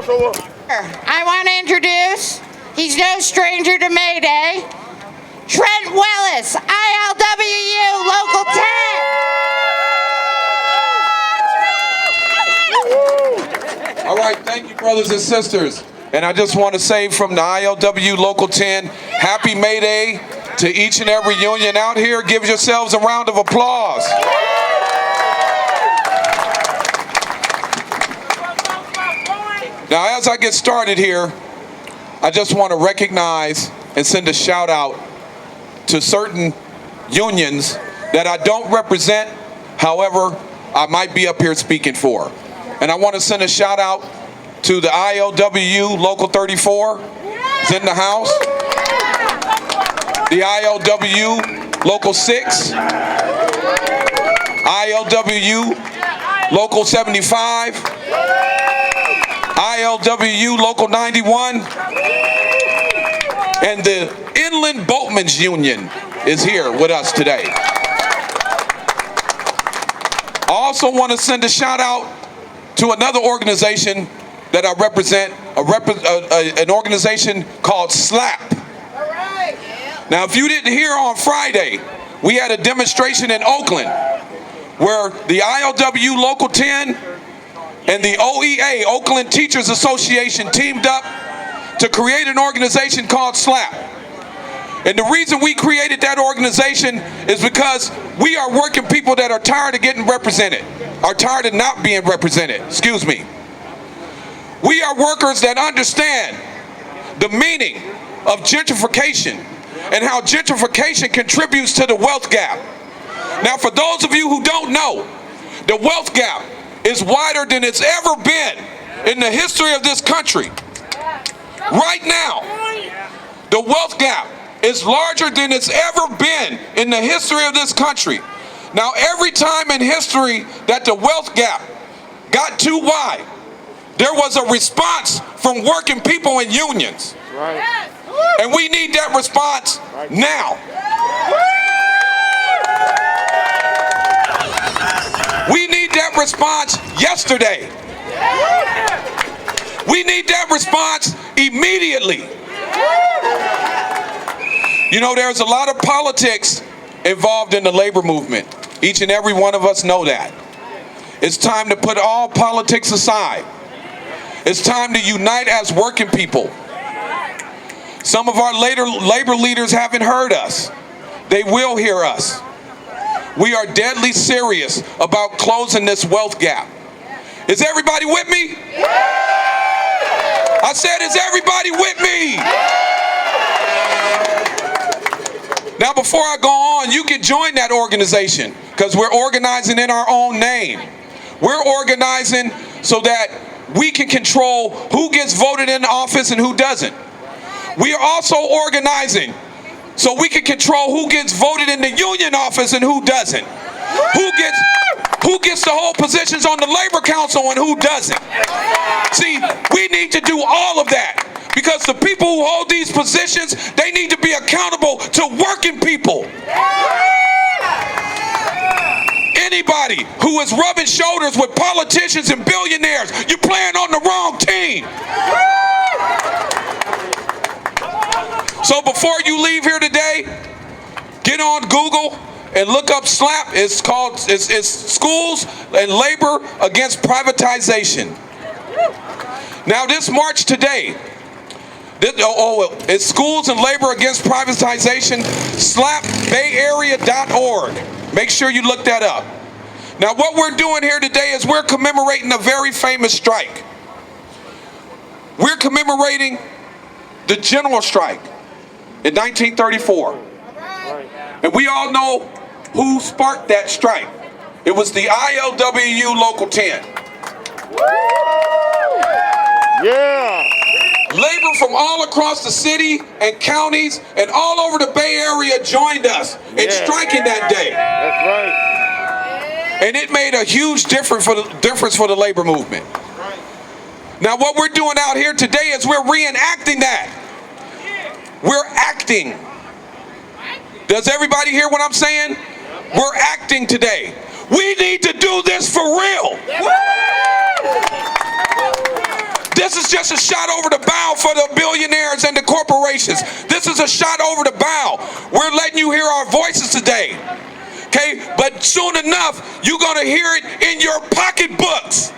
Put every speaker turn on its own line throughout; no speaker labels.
I want to introduce, he's no stranger to May Day, Trent Willis, ILWU Local 10.
All right, thank you, brothers and sisters. And I just want to say from the ILWU Local 10, happy May Day to each and every union out here. Give yourselves a round of applause. Now, as I get started here, I just want to recognize and send a shout out to certain unions that I don't represent, however, I might be up here speaking for. And I want to send a shout out to the ILWU Local 34, is in the house, the ILWU Local 6, ILWU Local 75, ILWU Local 91, and the Inland Boatmen's Union is here with us today. I also want to send a shout out to another organization that I represent, an organization called SLAP. Now, if you didn't hear on Friday, we had a demonstration in Oakland where the ILWU Local 10 and the OEA, Oakland Teachers Association, teamed up to create an organization called SLAP. And the reason we created that organization is because we are working people that are tired of getting represented, are tired of not being represented, excuse me. We are workers that understand the meaning of gentrification and how gentrification contributes to the wealth gap. Now, for those of you who don't know, the wealth gap is wider than it's ever been in the history of this country. Right now, the wealth gap is larger than it's ever been in the history of this country. Now, every time in history that the wealth gap got too wide, there was a response from working people in unions. Right. And we need that response now. We need that response yesterday. We need that response immediately. You know, there's a lot of politics involved in the labor movement. Each and every one of us know that. It's time to put all politics aside. It's time to unite as working people. Some of our labor leaders haven't heard us. They will hear us. We are deadly serious about closing this wealth gap. Is everybody with me? I said, is everybody with me? Now, before I go on, you can join that organization because we're organizing in our own name. We're organizing so that we can control who gets voted in office and who doesn't. We are also organizing so we can control who gets voted in the union office and who doesn't. Who gets to hold positions on the labor council and who doesn't. See, we need to do all of that because the people who hold these positions, they need to be accountable to working people. Anybody who is rubbing shoulders with politicians and billionaires, you're playing on the wrong team. So before you leave here today, get on Google and look up SLAP. It's called Schools and Labor Against Privatization. Now this March today, it's Schools and Labor Against Privatization, slapbayarea.org. Make sure you look that up. Now what we're doing here today is we're commemorating a very famous strike. We're commemorating the general strike in 1934. And we all know who sparked that strike. It was the ILWU Local 10.
Yeah.
Labor from all across the city and counties and all over the Bay Area joined us in striking that day.
That's right.
And it made a huge difference for the labor movement. Now what we're doing out here today is we're reenacting that. We're acting. Does everybody hear what I'm saying? We're acting today. We need to do this for real. This is is just a shot over the bow for the billionaires and the corporations. This is a shot over the bow. We're letting you hear our voices today. Okay, but soon enough, you're gonna hear it in your pocketbooks.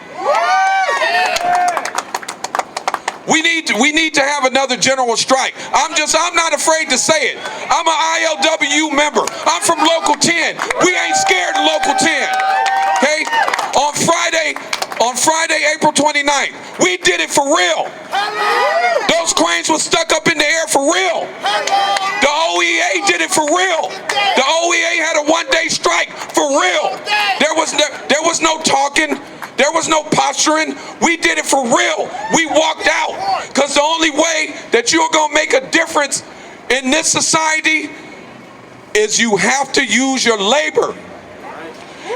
We need to have another general strike. I'm not afraid to say it. I'm an ILWU member. I'm from Local 10. We ain't scared of Local 10. Okay? On Friday, April 29th, we did it for real. Those cranes were stuck up in the air for real. The OEA did it for real. The OEA had a one-day strike for real. There was no talking. There was no posturing. We did it for real. We walked out. Because the only way that you're going to make a difference in this society is you have to use your labor.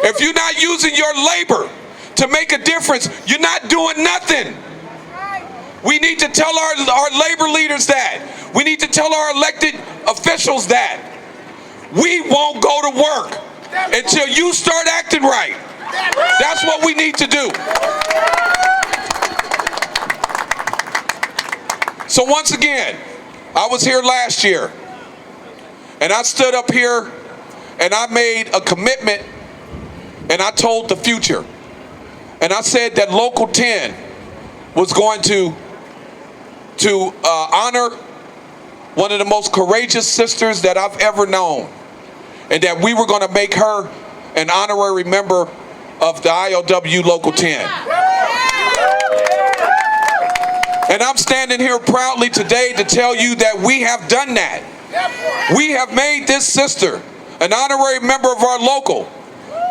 If you're not using your labor to make a difference, you're not doing nothing. We need to tell our labor leaders that. We need to tell our elected officials that. We won't go to work until you start acting right. That's what we need to do. So once again, I was here last year, and I stood up here, and I made a commitment, and I told the future. And I said that Local 10 was going to honor one of the most courageous sisters that I've ever known, and that we were going to make her an honorary member of the ILWU Local 10. And I'm standing here proudly today to tell you that we have done that. We have made this sister an honorary member of our local,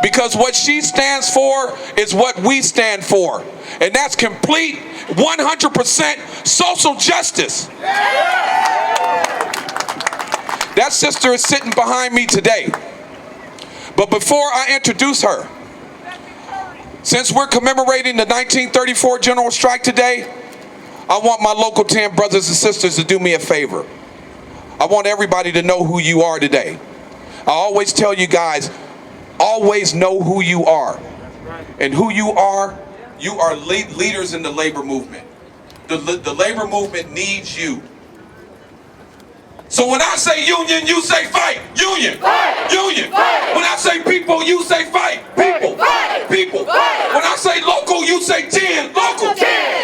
because what she stands for is what we stand for. And that's complete 100% social justice. That sister is sitting behind me today. But before I introduce her, since we're commemorating the 1934 General Strike today, I want my Local 10 brothers and sisters to do me a favor. I want everybody to know who you are today. I always tell you guys, always know who you are. And who you are leaders in the labor movement. The labor movement needs you. So when I say union, you say fight. Union. Fight. Union. Fight. When I say people, you say fight. People. Fight. People. Fight. When I say local, you say 10. Local. 10.